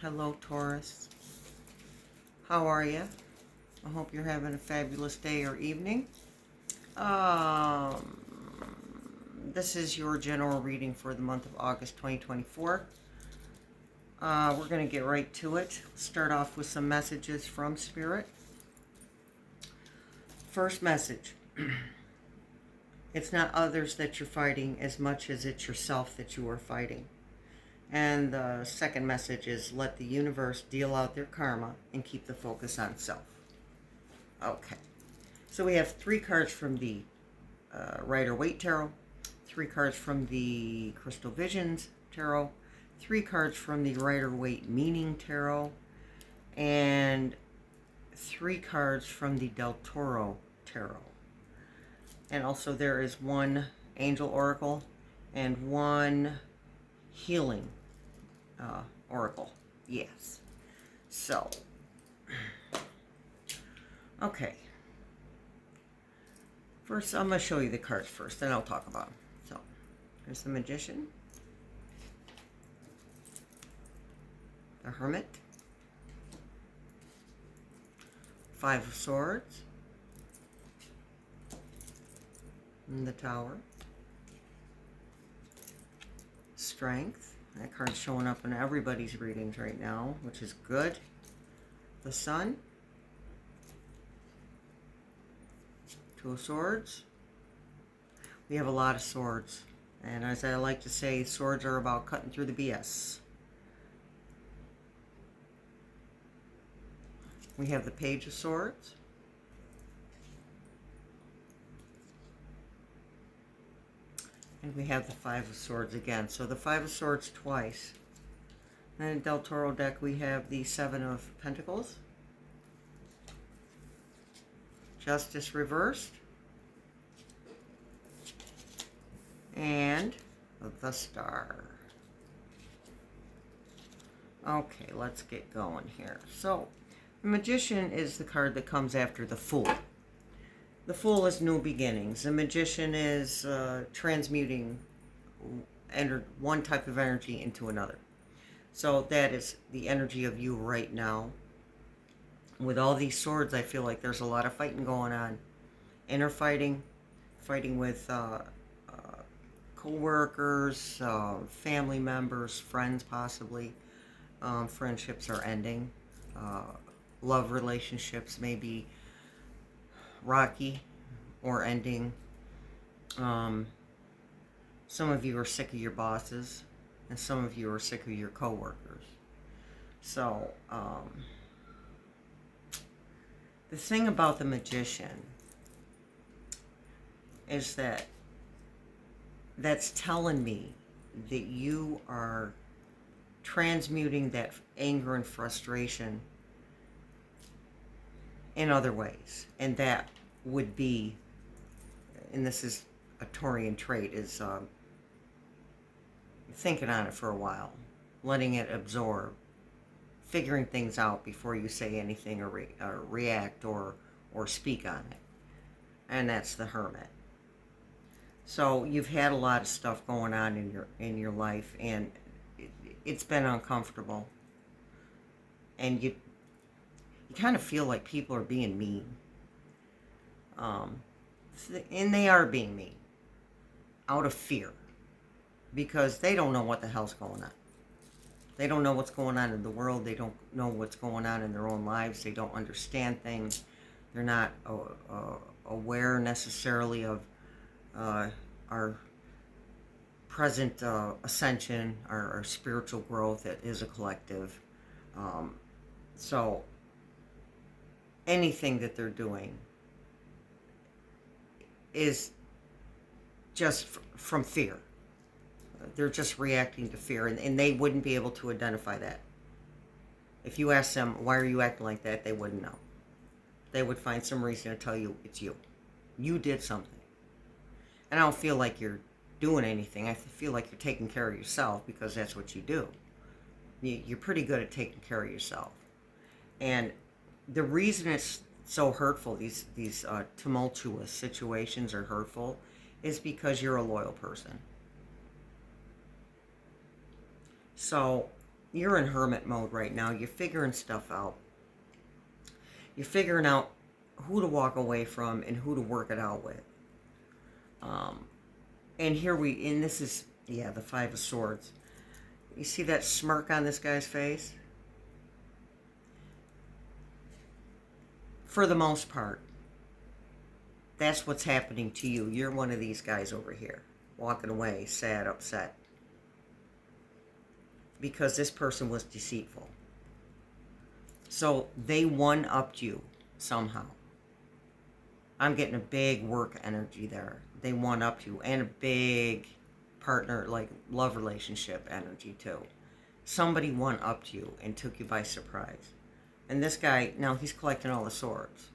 Hello, Taurus. How are you? I hope you're having a fabulous day or evening. Um, this is your general reading for the month of August 2024. We're going to get right to it. Start off with some messages from Spirit. First message. It's not others that you're fighting as much as it's yourself that you are fighting. And the second message is let the universe deal out their karma and keep the focus on self. Okay. So we have 3 cards from the Rider-Waite Tarot, 3 cards from the Crystal Visions Tarot, 3 cards from the Rider-Waite Meaning Tarot, and 3 cards from the Del Toro Tarot. And also there is 1 Angel Oracle and 1 Healing Oracle. Yes. So, okay. First, I'm going to show you the cards first, then I'll talk about them. So, here's the Magician, the Hermit, 5 of Swords, and the Tower, Strength. That card's showing up in everybody's readings right now, which is good. The Sun, 2 of Swords. We have a lot of swords. And as I like to say, swords are about cutting through the BS. We have the Page of Swords. And we have the 5 of Swords again. So the 5 of Swords twice. And in Del Toro deck, we have the 7 of Pentacles. Justice reversed. And the Star. Okay, let's get going here. So, the Magician is the card that comes after the Fool. The Fool is new beginnings. The Magician is transmuting one type of energy into another. So that is the energy of you right now. With all these swords, I feel like there's a lot of fighting going on. Inner fighting, fighting with co-workers, family members, friends possibly. Friendships are ending. Love relationships may be rocky or ending. Some of you are sick of your bosses, and some of you are sick of your co-workers. So, the thing about the Magician is that's telling me that you are transmuting that anger and frustration in other ways. And that would be, and this is a Taurian trait, is thinking on it for a while, letting it absorb, figuring things out before you say anything or react or speak on it. And that's the Hermit. So you've had a lot of stuff going on in your life, and it's been uncomfortable. And you kind of feel like people are being mean. And they are being mean out of fear, because they don't know what the hell's going on. They don't know what's going on in the world. They don't know what's going on in their own lives. They don't understand things. They're not aware necessarily of our present ascension, our spiritual growth as a collective. So anything that they're doing is just from fear. They're just reacting to fear, and they wouldn't be able to identify that. If you ask them, why are you acting like that, they wouldn't know. They would find some reason to tell you it's you. You did something. And I don't feel like you're doing anything. I feel like you're taking care of yourself, because that's what you do. You're pretty good at taking care of yourself. And the reason it's so hurtful, these tumultuous situations are hurtful, is because you're a loyal person. So you're in hermit mode right now. You're figuring stuff out. You're figuring out who to walk away from and who to work it out with. And this is, yeah, the Five of Swords. You see that smirk on this guy's face? For the most part, that's what's happening to you. You're one of these guys over here, walking away, sad, upset. Because this person was deceitful. So they one-upped you somehow. I'm getting a big work energy there. They one-upped you. And a big partner, like love relationship energy too. Somebody one-upped you and took you by surprise. And this guy, now he's collecting all the swords.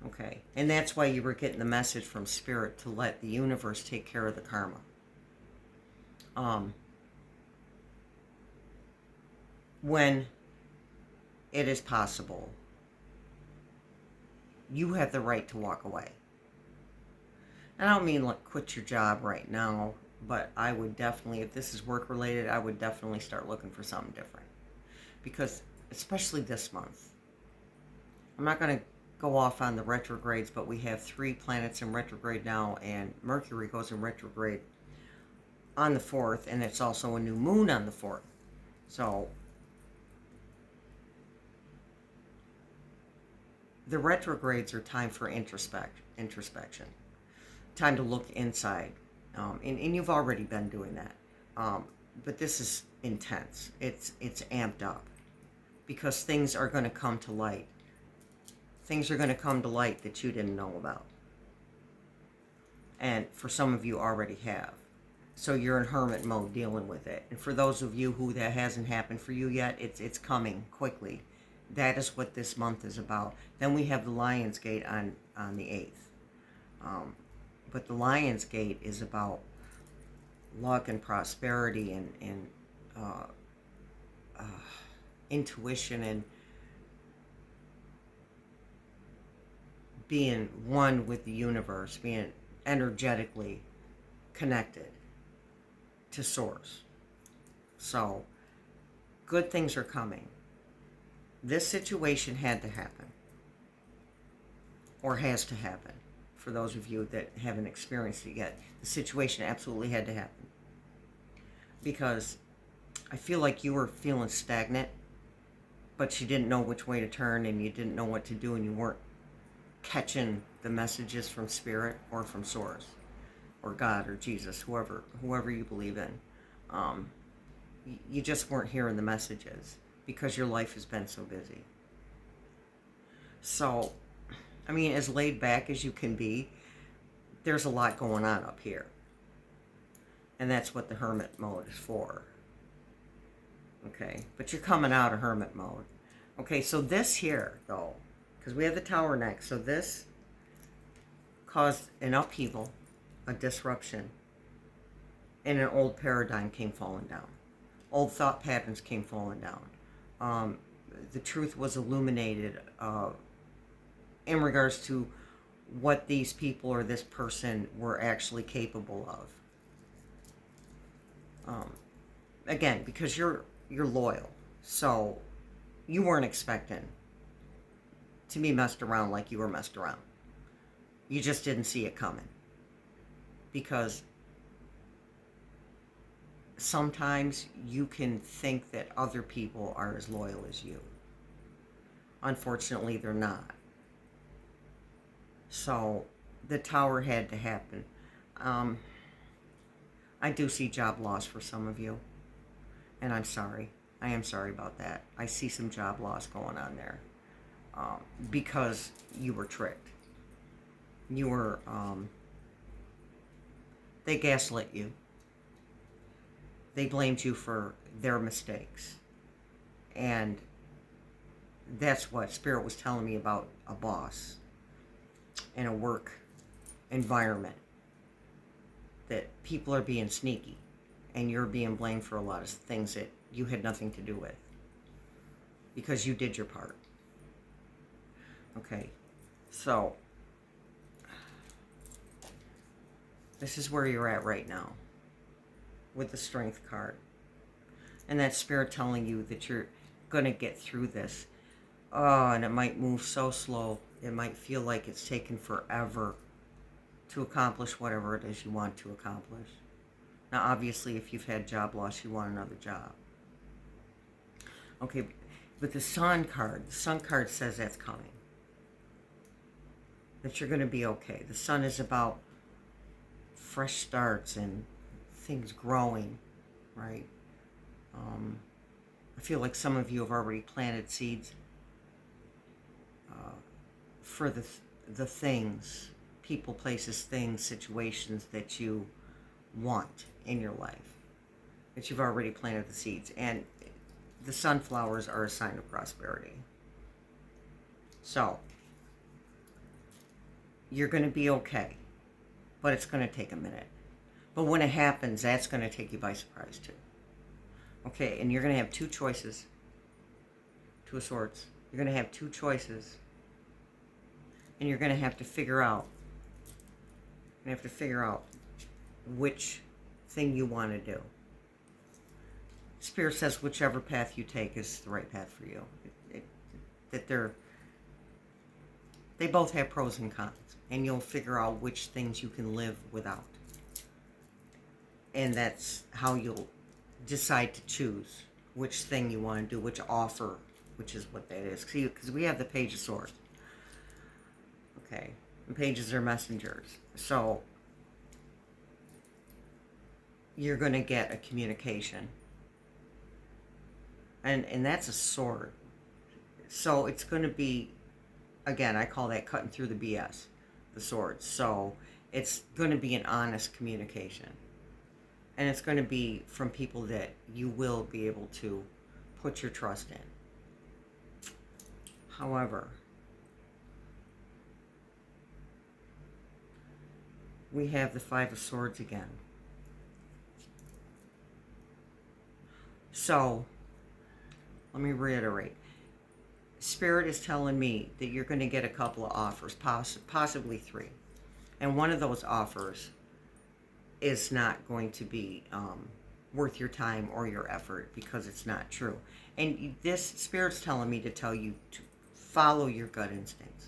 Okay. And that's why you were getting the message from Spirit to let the universe take care of the karma. When it is possible, you have the right to walk away. And I don't mean like quit your job right now, but I would definitely, if this is work related, I would definitely start looking for something different. Because especially this month, I'm not going to go off on the retrogrades, but we have 3 planets in retrograde now, and Mercury goes in retrograde on the 4th, and it's also a new moon on the 4th. So the retrogrades are time for introspection, time to look inside, and you've already been doing that, but this is intense. It's amped up because things are going to come to light. Things are going to come to light that you didn't know about, and for some of you already have. So you're in hermit mode dealing with it, and for those of you who that hasn't happened for you yet, it's coming quickly. That is what this month is about. Then we have the Lion's Gate on the 8th. But the Lion's Gate is about luck and prosperity and intuition and being one with the universe, being energetically connected to Source. So, good things are coming. This situation had to happen, or has to happen. For those of you that haven't experienced it yet, the situation absolutely had to happen. Because I feel like you were feeling stagnant, but you didn't know which way to turn, and you didn't know what to do, and you weren't catching the messages from Spirit or from Source, or God, or Jesus, whoever you believe in. You just weren't hearing the messages, because your life has been so busy. So, I mean, as laid back as you can be, there's a lot going on up here. And that's what the hermit mode is for. Okay, but you're coming out of hermit mode. Okay, so this here, though, because we have the Tower next, so this caused an upheaval, a disruption, and an old paradigm came falling down. Old thought patterns came falling down. The truth was illuminated in regards to what these people or this person were actually capable of. Again, because you're loyal, so you weren't expecting to be messed around like you were messed around. You just didn't see it coming. Because sometimes you can think that other people are as loyal as you. Unfortunately, they're not. So the Tower had to happen. I do see job loss for some of you, and I'm sorry. I am sorry about that. I see some job loss going on there because you were tricked. You were, they gaslit you. They blamed you for their mistakes. And that's what Spirit was telling me about a boss in a work environment. That people are being sneaky. And you're being blamed for a lot of things that you had nothing to do with. Because you did your part. Okay. So, this is where you're at right now. With the Strength card. And that spirit telling you that you're going to get through this. Oh, and it might move so slow. It might feel like it's taken forever to accomplish whatever it is you want to accomplish. Now, obviously, if you've had job loss, you want another job. Okay, but the Sun card says that's coming. That you're going to be okay. The Sun is about fresh starts and things growing, right? I feel like some of you have already planted seeds for the things, people, places, things, situations that you want in your life, that you've already planted the seeds. And the sunflowers are a sign of prosperity. So, you're going to be okay, but it's going to take a minute. But when it happens, that's going to take you by surprise too. Okay, and you're going to have two choices. Two of Swords. You're going to have two choices. And you're going to have to figure out. Which thing you want to do. Spirit says whichever path you take is the right path for you. They both have pros and cons. And you'll figure out which things you can live without. And that's how you'll decide to choose which thing you want to do, which offer, which is what that is. Because we have the Page of Swords. Okay. And pages are messengers. So, you're going to get a communication. And that's a sword. So, it's going to be, again, I call that cutting through the BS, the swords. So, it's going to be an honest communication. And it's going to be from people that you will be able to put your trust in. However, we have the Five of Swords again. So, let me reiterate. Spirit is telling me that you're going to get a couple of offers, possibly three. And one of those offers is not going to be worth your time or your effort because it's not true. And this Spirit's telling me to tell you to follow your gut instincts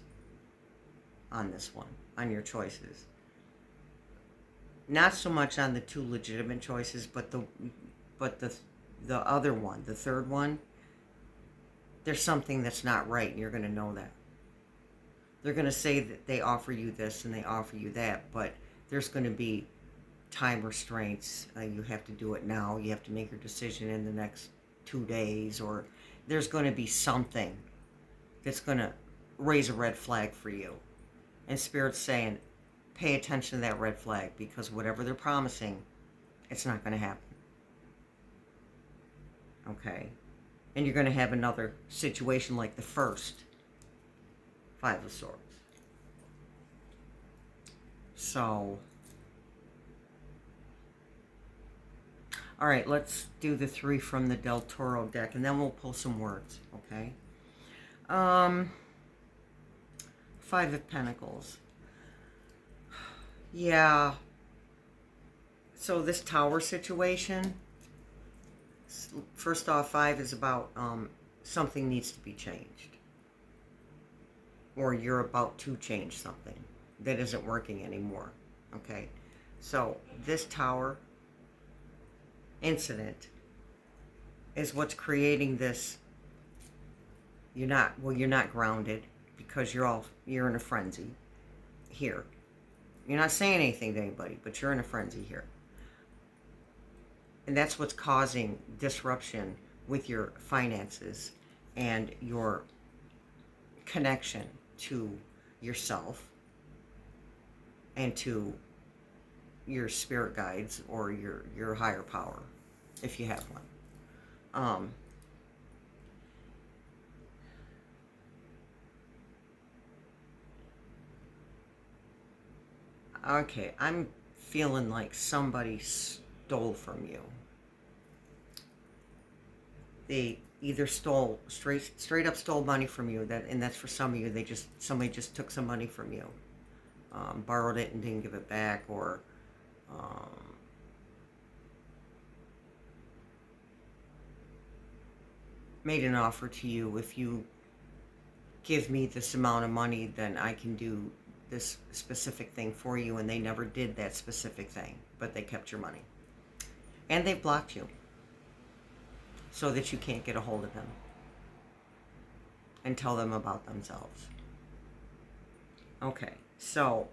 on this one, on your choices. Not so much on the two legitimate choices, but the other one, the third one, there's something that's not right, and you're going to know that. They're going to say that they offer you this and they offer you that, but there's going to be time restraints. You have to do it now. You have to make your decision in the next 2 days, or there's going to be something that's going to raise a red flag for you. And Spirit's saying, pay attention to that red flag, because whatever they're promising, it's not going to happen. Okay? And you're going to have another situation like the first Five of Swords. So, all right, let's do the three from the Del Toro deck, and then we'll pull some words, okay? Five of Pentacles. Yeah. So this tower situation, first off, five is about something needs to be changed. Or you're about to change something that isn't working anymore, okay? So this tower incident is what's creating this. You're not grounded because you're in a frenzy here. You're not saying anything to anybody, but you're in a frenzy here. And that's what's causing disruption with your finances and your connection to yourself and to your spirit guides or your higher power, if you have one. Okay, I'm feeling like somebody stole from you. They either stole straight up stole money from you, and that's for some of you. Somebody just took some money from you, borrowed it and didn't give it back, or made an offer to you. If you give me this amount of money, then I can do this specific thing for you, and they never did that specific thing, but they kept your money. And they've blocked you so that you can't get a hold of them and tell them about themselves. Okay, so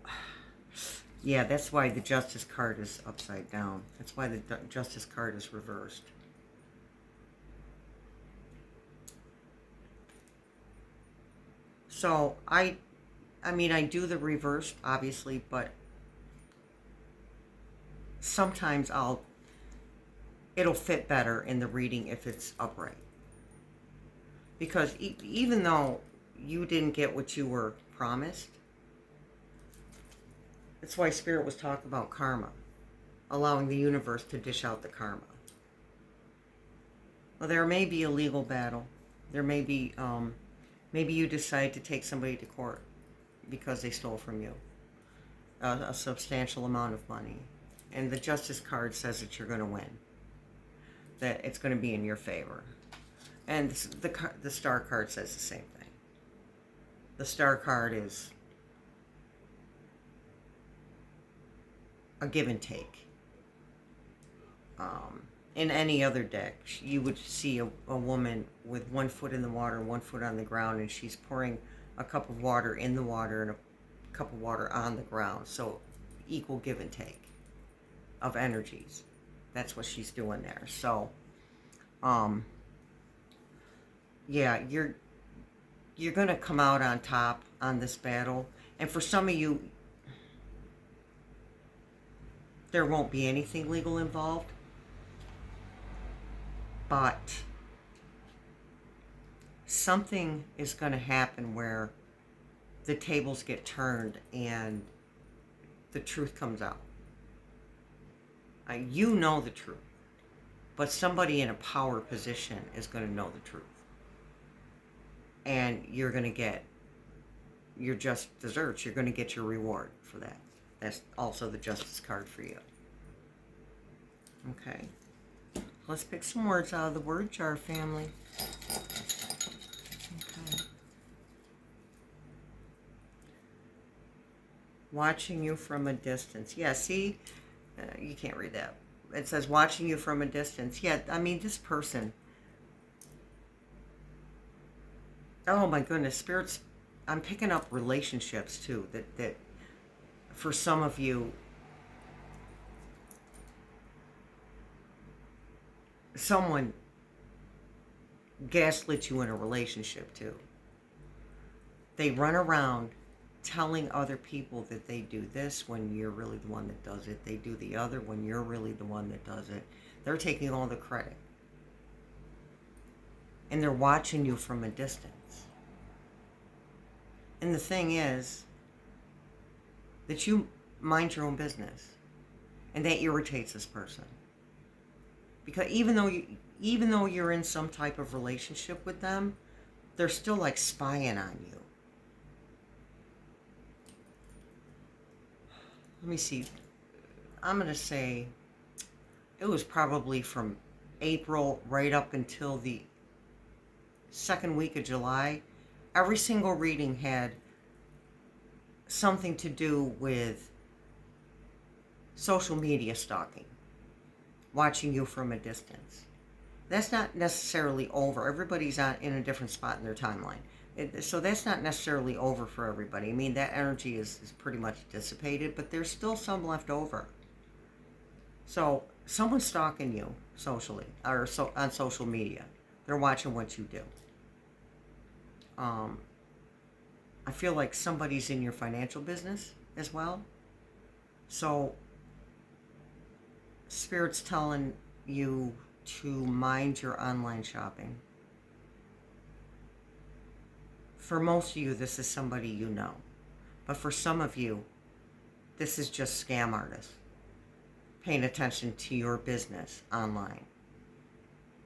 yeah, that's why the Justice card is upside down. That's why the Justice card is reversed. So I mean, I do the reversed, obviously, but sometimes it'll fit better in the reading if it's upright. Because even though you didn't get what you were promised, that's why Spirit was talking about karma, allowing the universe to dish out the karma. Well, there may be a legal battle. There may be, maybe you decide to take somebody to court because they stole from you a substantial amount of money. And the Justice card says that you're going to win, that it's going to be in your favor. And the Star card says the same thing. The Star card is a give and take. In any other deck, you would see a woman with 1 foot in the water, 1 foot on the ground, and she's pouring a cup of water in the water and a cup of water on the ground. So equal give and take of energies. That's what she's doing there. So, yeah, you're going to come out on top on this battle. And for some of you, there won't be anything legal involved. But something is going to happen where the tables get turned and the truth comes out. You know the truth, but somebody in a power position is going to know the truth. And you're going to get your just desserts. You're going to get your reward for that. That's also the Justice card for you. Okay. Let's pick some words out of the word jar, family. Okay. Watching you from a distance. Yeah, see? You can't read that. It says watching you from a distance. Yeah, I mean, this person. Oh my goodness, spirits. I'm picking up relationships too. That for some of you, someone gaslit you in a relationship too. They run around telling other people that they do this when you're really the one that does it. They do the other when you're really the one that does it. They're taking all the credit. And they're watching you from a distance. And the thing is that you mind your own business. And that irritates this person. Because even though you're in some type of relationship with them, they're still like spying on you. Let me see. I'm going to say it was probably from April right up until the second week of July. Every single reading had something to do with social media stalking, watching you from a distance. That's not necessarily over. Everybody's in a different spot in their timeline. So that's not necessarily over for everybody. I mean, that energy is pretty much dissipated, but there's still some left over. So someone's stalking you socially or on social media. They're watching what you do. I feel like somebody's in your financial business as well. So Spirit's telling you to mind your online shopping. For most of you, this is somebody you know. But for some of you, this is just scam artists paying attention to your business online.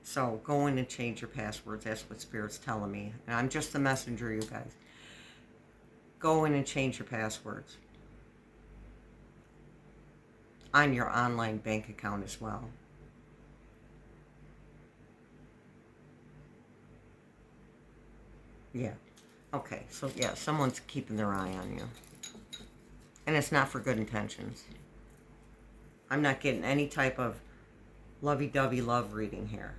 So go in and change your passwords. That's what Spirit's telling me. And I'm just the messenger, you guys. Go in and change your passwords on your online bank account as well. Yeah. Okay, so yeah, someone's keeping their eye on you. And it's not for good intentions. I'm not getting any type of lovey-dovey love reading here.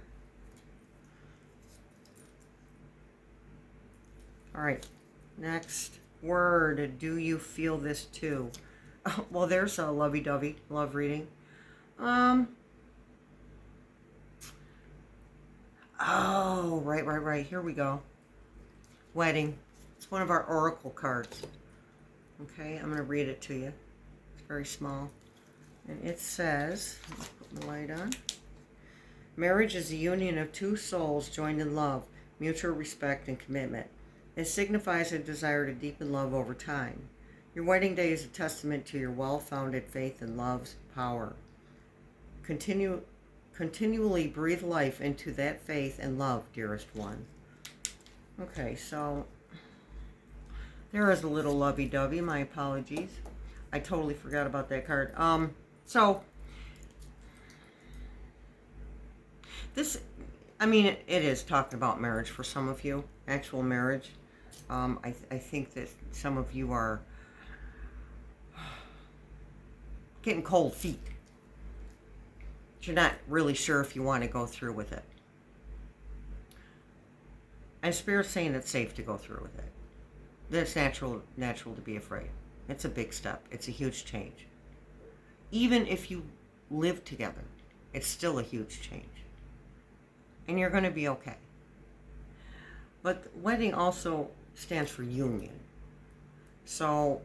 All right, next word. Do you feel this too? Oh, well, there's a lovey-dovey love reading. Oh, right. Here we go. Wedding. It's one of our oracle cards. Okay, I'm going to read it to you. It's very small. And it says, let's put the light on. Marriage is the union of two souls joined in love, mutual respect, and commitment. It signifies a desire to deepen love over time. Your wedding day is a testament to your well-founded faith in love's power. Continually breathe life into that faith and love, dearest one. Okay, so there is a little lovey-dovey. My apologies. I totally forgot about that card. So this, I mean, it is talking about marriage for some of you, actual marriage. I think that some of you are getting cold feet. You're not really sure if you want to go through with it. And Spirit's saying it's safe to go through with it. That it's natural to be afraid. It's a big step. It's a huge change. Even if you live together, it's still a huge change. And you're going to be okay. But wedding also stands for union. So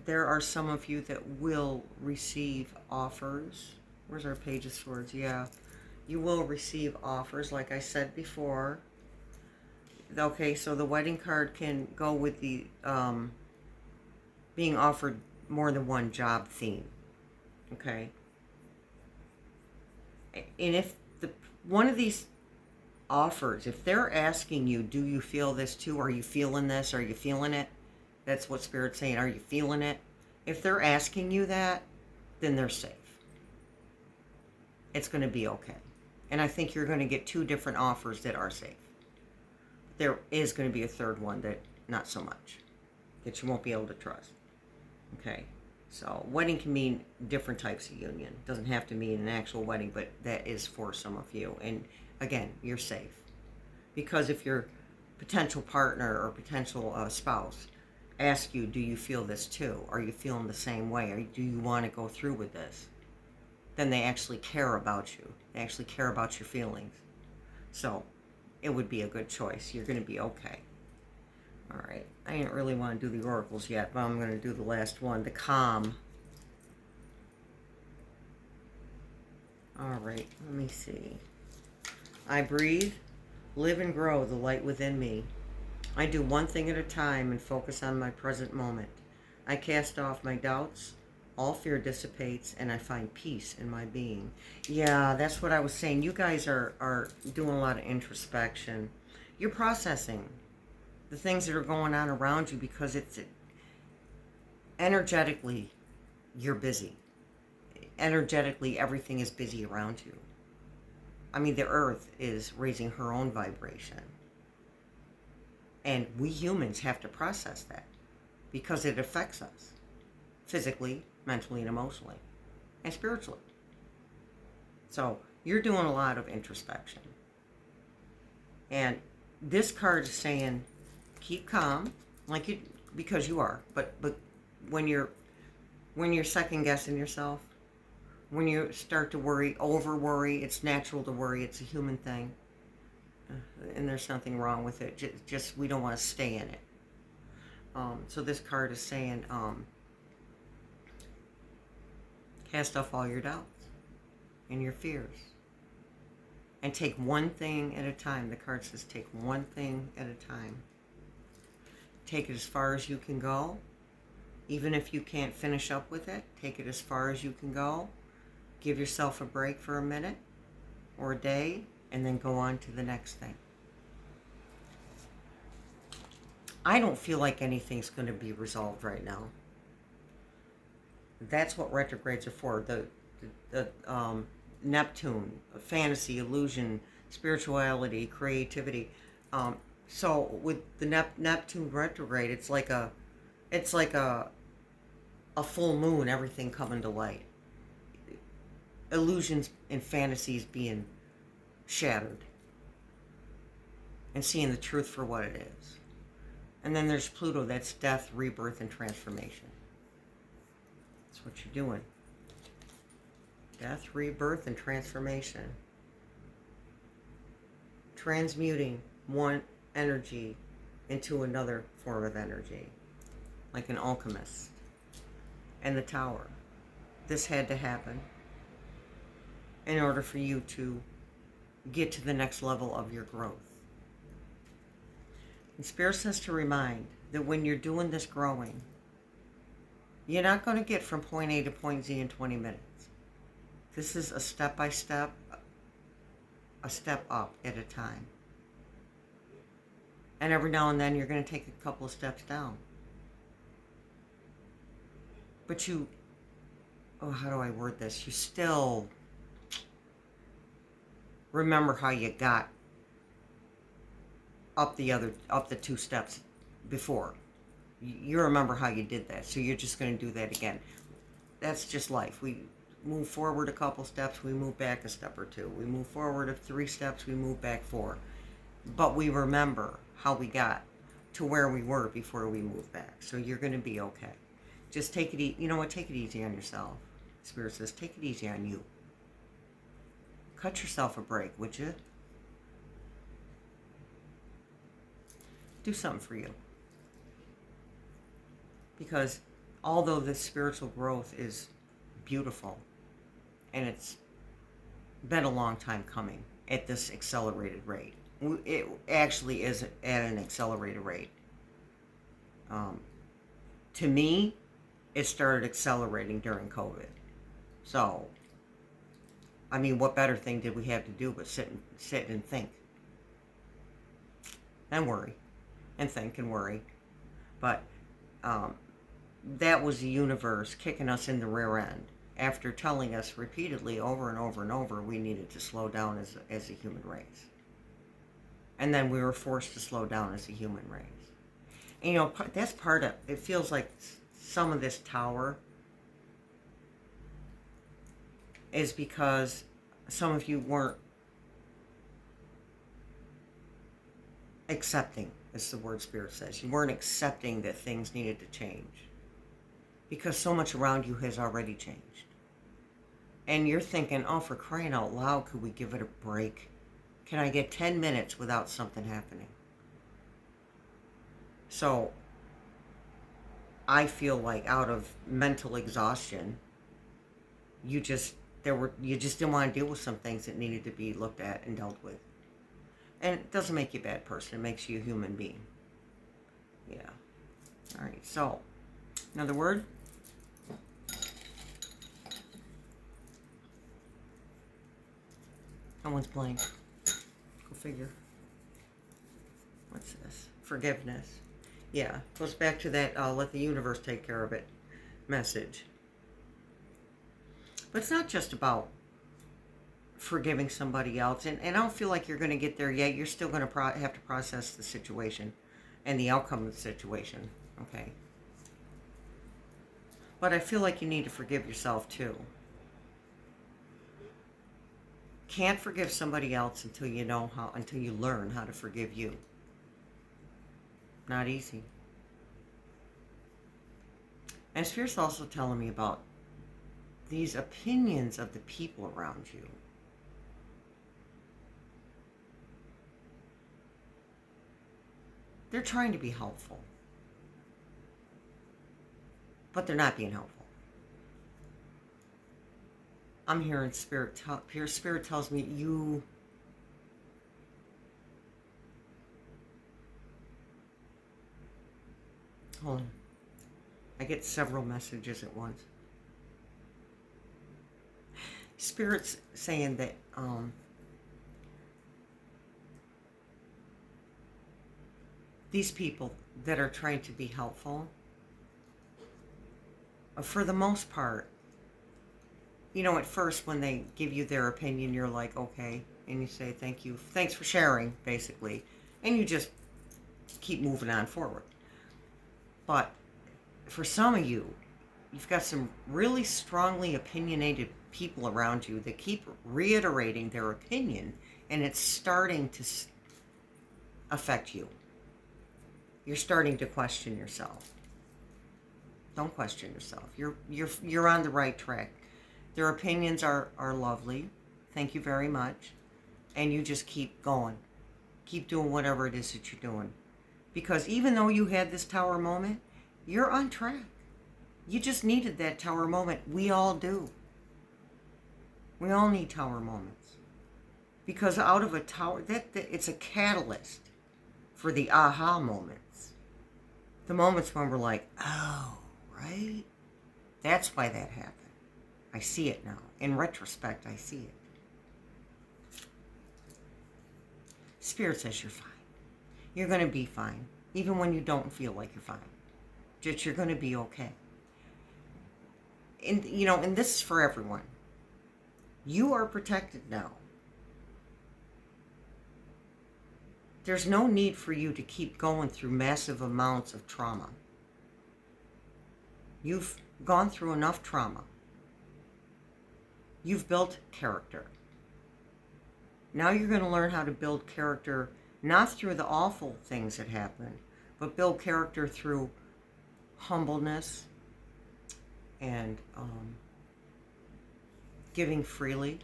there are some of you that will receive offers. Where's our Page of Swords? Yeah. You will receive offers, like I said before. Okay, so the wedding card can go with the being offered more than one job theme. Okay. And if one of these offers, if they're asking you, do you feel this too? Are you feeling this? Are you feeling it? That's what Spirit's saying. Are you feeling it? If they're asking you that, then they're safe. It's going to be okay. And I think you're going to get two different offers that are safe. There is going to be a third one that not so much, that you won't be able to trust. Okay. So wedding can mean different types of union. It doesn't have to mean an actual wedding, but that is for some of you. And again, you're safe. Because if your potential partner or potential spouse ask you, do you feel this too? Are you feeling the same way? Or do you want to go through with this? Then they actually care about you. They actually care about your feelings. So it would be a good choice. You're going to be okay. All right. I didn't really want to do the oracles yet, but I'm going to do the last one, the calm. All right. Let me see. I breathe, live and grow the light within me. I do one thing at a time and focus on my present moment. I cast off my doubts. All fear dissipates, and I find peace in my being. Yeah, that's what I was saying. You guys are doing a lot of introspection. You're processing the things that are going on around you because it's energetically, you're busy. Energetically, everything is busy around you. I mean, the earth is raising her own vibration. And we humans have to process that because it affects us physically, mentally, and emotionally, and spiritually. So you're doing a lot of introspection. And this card is saying, keep calm, like you, because you are. But when you're second guessing yourself, when you start to worry, over worry, it's natural to worry. It's a human thing. And there's nothing wrong with it. Just we don't want to stay in it. So this card is saying, cast off all your doubts and your fears. And take one thing at a time. The card says take one thing at a time. Take it as far as you can go. Even if you can't finish up with it, take it as far as you can go. Give yourself a break for a minute or a day, and then go on to the next thing. I don't feel like anything's going to be resolved right now. That's what retrogrades are for. The Neptune, fantasy, illusion, spirituality, creativity. So with the Neptune retrograde, it's like a full moon, everything coming to light, illusions and fantasies being shattered, and seeing the truth for what it is. And then there's Pluto, that's death, rebirth, and transformation. That's what you're doing. Death, rebirth, and transformation. Transmuting one energy into another form of energy, like an alchemist. And the Tower. This had to happen in order for you to get to the next level of your growth. And Spirit says to remind that when you're doing this growing, you're not going to get from point A to point Z in 20 minutes. This is a step-by-step, a step up at a time. And every now and then you're going to take a couple of steps down. But how do I word this? You still remember how you got up the 2 steps before. You remember how you did that, so you're just going to do that again. That's just life. We move forward a couple steps, we move back a step or 2. We move forward 3 steps, we move back 4. But we remember how we got to where we were before we moved back. So you're going to be okay. Just take it easy. You know what? Take it easy on yourself. Spirit says, take it easy on you. Cut yourself a break, would you? Do something for you. Because although this spiritual growth is beautiful, and it's been a long time coming at this accelerated rate. It actually is at an accelerated rate. To me, it started accelerating during COVID. So, I mean, what better thing did we have to do but sit and think? And worry. And think and worry. But that was the universe kicking us in the rear end after telling us repeatedly over and over and over we needed to slow down as a human race. And then we were forced to slow down as a human race. And, you know, that's part of it. Feels like some of this Tower is because some of you weren't accepting, as the word Spirit says. You weren't accepting that things needed to change. Because so much around you has already changed. And you're thinking, oh, for crying out loud, could we give it a break? Can I get 10 minutes without something happening? So, I feel like out of mental exhaustion, you just didn't want to deal with some things that needed to be looked at and dealt with. And it doesn't make you a bad person. It makes you a human being. Yeah. All right. So, another word. Someone's blank. Go figure. What's this? Forgiveness. Yeah. Goes back to that let the universe take care of it message. But it's not just about forgiving somebody else. And I don't feel like you're going to get there yet. You're still going to have to process the situation and the outcome of the situation. Okay? But I feel like you need to forgive yourself too. Can't forgive somebody else until you learn how to forgive you. Not easy. And Spirit's also telling me about these opinions of the people around you. They're trying to be helpful. But they're not being helpful. I'm hearing Spirit. Spirit tells me you. Hold on. I get several messages at once. Spirit's saying that these people that are trying to be helpful, for the most part, you know, at first when they give you their opinion, you're like, okay, and you say, thank you, thanks for sharing, basically. And you just keep moving on forward. But for some of you, you've got some really strongly opinionated people around you that keep reiterating their opinion, and it's starting to affect you. You're starting to question yourself. Don't question yourself. You're on the right track. Their opinions are lovely. Thank you very much. And you just keep going. Keep doing whatever it is that you're doing. Because even though you had this tower moment, you're on track. You just needed that tower moment. We all do. We all need tower moments. Because out of a tower, it's a catalyst for the aha moments. The moments when we're like, oh, right? That's why that happened. I see it now. In retrospect, I see it. Spirit says you're fine. You're going to be fine. Even when you don't feel like you're fine. Just you're going to be okay. And, and this is for everyone. You are protected now. There's no need for you to keep going through massive amounts of trauma. You've gone through enough trauma. You've built character. Now you're going to learn how to build character, not through the awful things that happen, but build character through humbleness and giving freely.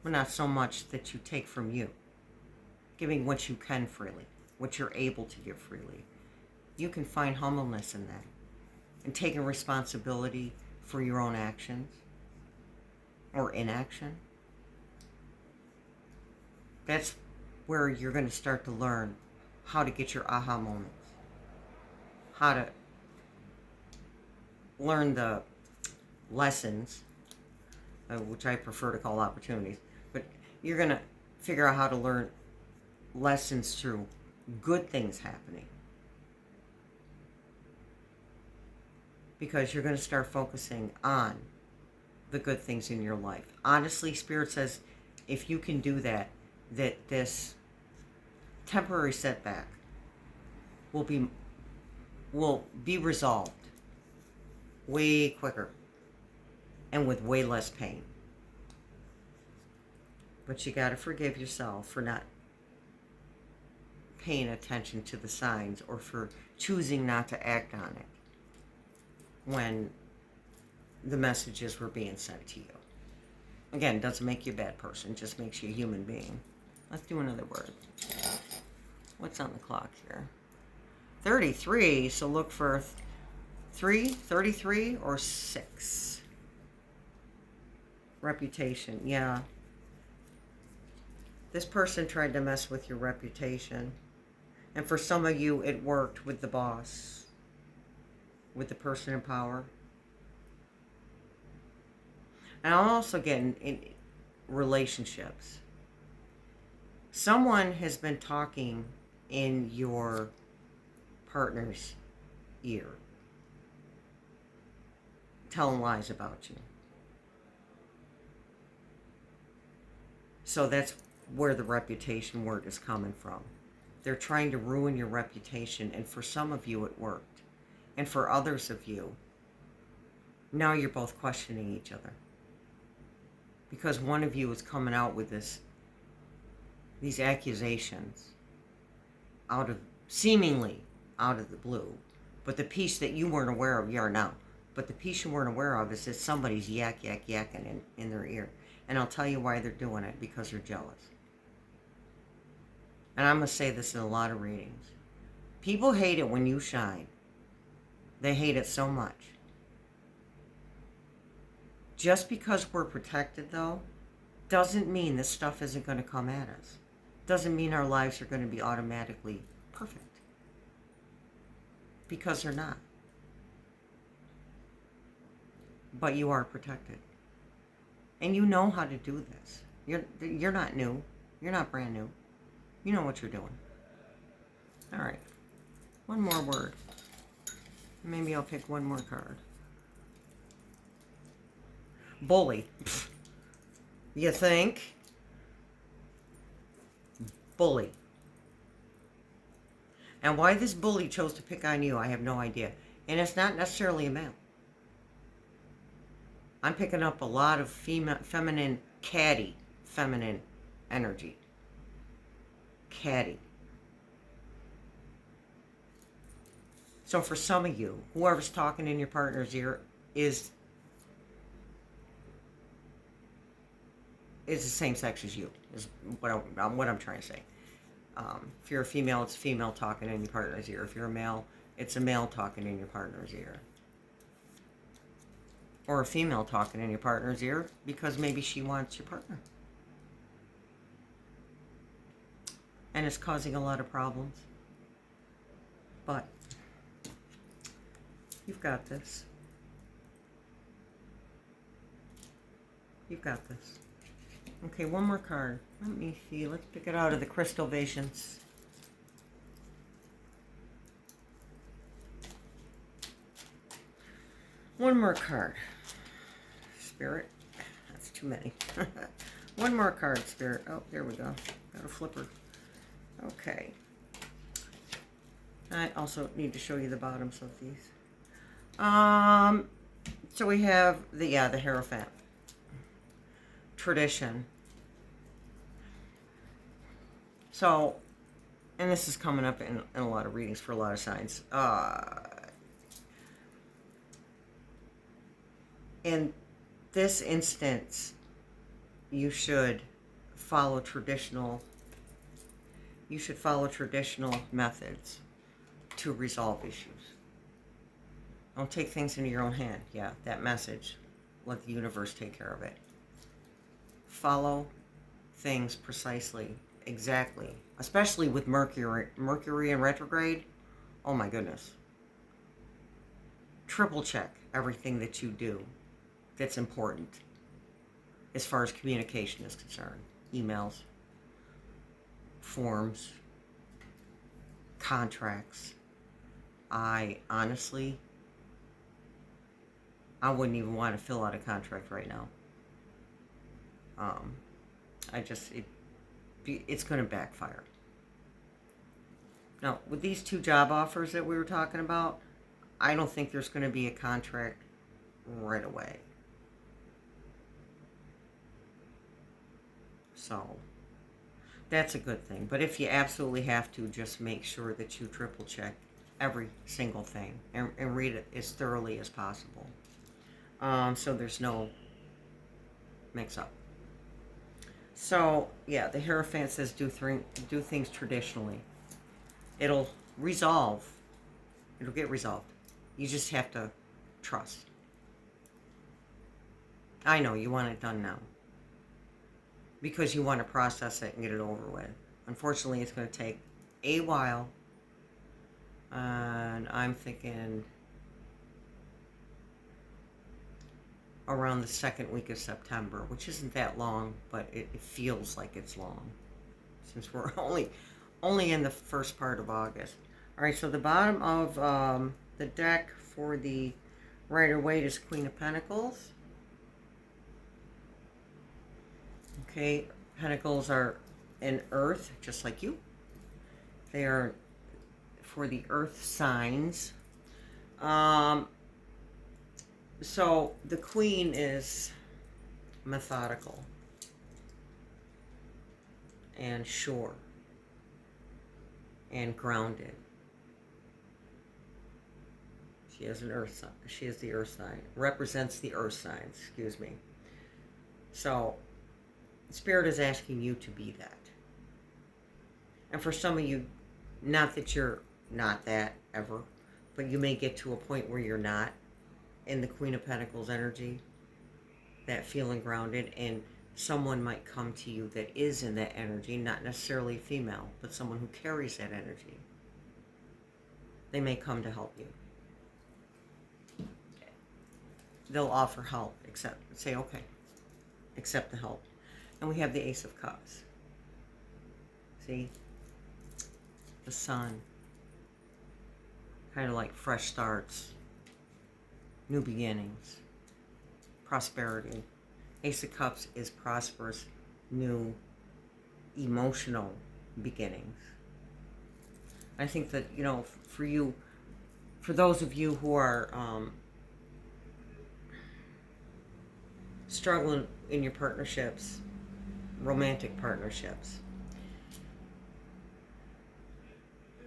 Well, not so much that you take from you. Giving what you can freely, what you're able to give freely. You can find humbleness in that. And taking responsibility for your own actions or inaction. That's where you're going to start to learn how to get your aha moments. How to learn the lessons, which I prefer to call opportunities. But you're going to figure out how to learn lessons through good things happening. Because you're going to start focusing on the good things in your life. Honestly, Spirit says if you can do that, that this temporary setback will be resolved way quicker and with way less pain. But you got to forgive yourself for not paying attention to the signs or for choosing not to act on it when the messages were being sent to you. Again, it doesn't make you a bad person, it just makes you a human being. Let's do another word. What's on the clock here? 33, so look for 33, or 6. Reputation, yeah. This person tried to mess with your reputation. And for some of you, it worked with the boss, with the person in power. And I'm also getting in relationships. Someone has been talking in your partner's ear, telling lies about you. So that's where the reputation word is coming from. They're trying to ruin your reputation, and for some of you it worked. And for others of you, now you're both questioning each other. Because one of you is coming out with these accusations seemingly out of the blue. But the piece that you weren't aware of, you are now. But the piece you weren't aware of is that somebody's yakking in their ear. And I'll tell you why they're doing it, because they're jealous. And I'm going to say this in a lot of readings. People hate it when you shine. They hate it so much. Just because we're protected, though, doesn't mean this stuff isn't going to come at us. Doesn't mean our lives are going to be automatically perfect. Because they're not. But you are protected. And you know how to do this. You're not new. You're not brand new. You know what you're doing. All right. One more word. Maybe I'll pick one more card. Bully. You think? Bully. And why this bully chose to pick on you, I have no idea. And it's not necessarily a male. I'm picking up a lot of feminine, catty, feminine energy. Catty. So for some of you, whoever's talking in your partner's ear is the same sex as you, is what I'm trying to say. If you're a female, it's a female talking in your partner's ear. If you're a male, it's a male talking in your partner's ear. Or a female talking in your partner's ear because maybe she wants your partner. And it's causing a lot of problems. But you've got this. You've got this. Okay, one more card. Let me see. Let's pick it out of the Crystal Visions. One more card. Spirit. That's too many. One more card, Spirit. Oh, there we go. Got a flipper. Okay. I also need to show you the bottoms of these. So we have the Hierophant. Tradition. So, and this is coming up in a lot of readings for a lot of signs. In this instance, you should follow traditional methods to resolve issues. Don't take things into your own hand. Yeah, that message. Let the universe take care of it. Follow things precisely, exactly. Especially with Mercury in retrograde. Oh my goodness. Triple check everything that you do that's important as far as communication is concerned. Emails, forms, contracts. I wouldn't even want to fill out a contract right now. It's going to backfire. Now, with these two job offers that we were talking about, I don't think there's going to be a contract right away. So, that's a good thing. But if you absolutely have to, just make sure that you triple check every single thing and read it as thoroughly as possible. So there's no mix-up. So, yeah, the Hierophant says do things traditionally. It'll resolve. It'll get resolved. You just have to trust. I know, you want it done now. Because you want to process it and get it over with. Unfortunately, it's going to take a while. And I'm thinking around the second week of September, which isn't that long, but it feels like it's long since we're only in the first part of August. All right, so the bottom of the deck for the Rider-Waite is Queen of Pentacles. Okay, Pentacles are in Earth, just like you. They are for the Earth signs. So the Queen is methodical and sure and grounded. She is an Earth sign. She is the Earth sign. Represents the Earth signs, excuse me. So Spirit is asking you to be that. And for some of you, not that you're not that ever, but you may get to a point where you're not in the Queen of Pentacles energy, that feeling grounded, and someone might come to you that is in that energy, not necessarily female, but someone who carries that energy. They may come to help you. They'll offer help, say, okay, accept the help. And we have the Ace of Cups. See? The Sun. Kind of like fresh starts. New beginnings. Prosperity. Ace of Cups is prosperous, new, emotional beginnings. I think that, for you, for those of you who are struggling in your partnerships, romantic partnerships,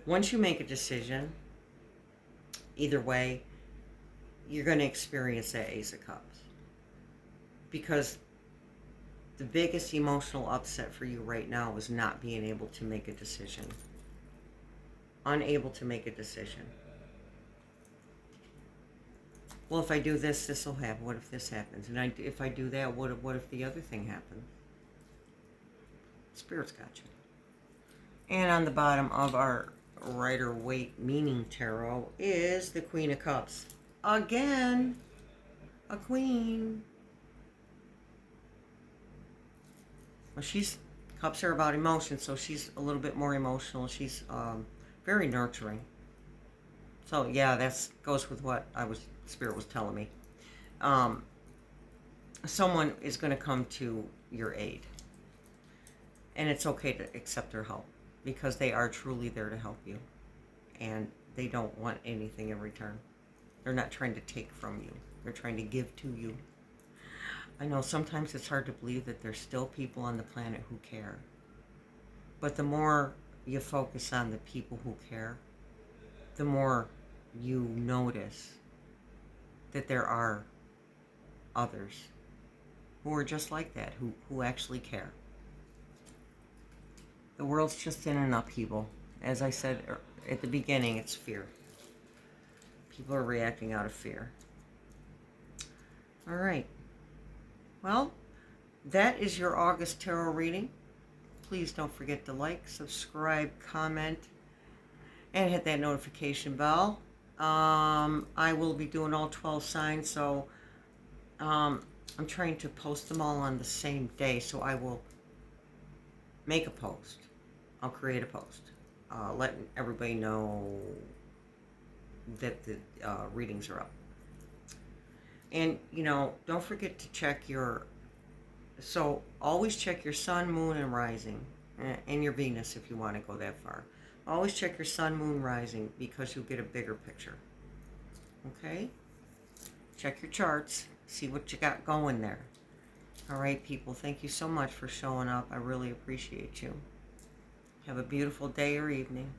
once you make a decision, either way, you're going to experience that Ace of Cups. Because the biggest emotional upset for you right now is not being able to make a decision. Unable to make a decision. Well, if I do this, this will happen. What if this happens? And if I do that, what if the other thing happens? Spirit's got you. And on the bottom of our Rider-Waite Meaning Tarot is the Queen of Cups. Again, a queen. Well, cups are about emotion, so she's a little bit more emotional. She's very nurturing. So yeah, that goes with what Spirit was telling me. Someone is going to come to your aid, and it's okay to accept their help because they are truly there to help you, and they don't want anything in return. They're not trying to take from you. They're trying to give to you. I know sometimes it's hard to believe that there's still people on the planet who care. But the more you focus on the people who care, the more you notice that there are others who are just like that, who actually care. The world's just in an upheaval. As I said at the beginning, it's fear. People are reacting out of fear. All right. Well, that is your August tarot reading. Please don't forget to like, subscribe, comment, and hit that notification bell. I will be doing all 12 signs, so I'm trying to post them all on the same day, so I will make a post. I'll create a post, letting everybody know that the readings are up. And, don't forget to check always check your sun, moon, and rising, and your Venus if you want to go that far. Always check your sun, moon, rising, because you'll get a bigger picture. Okay? Check your charts. See what you got going there. All right, people. Thank you so much for showing up. I really appreciate you. Have a beautiful day or evening.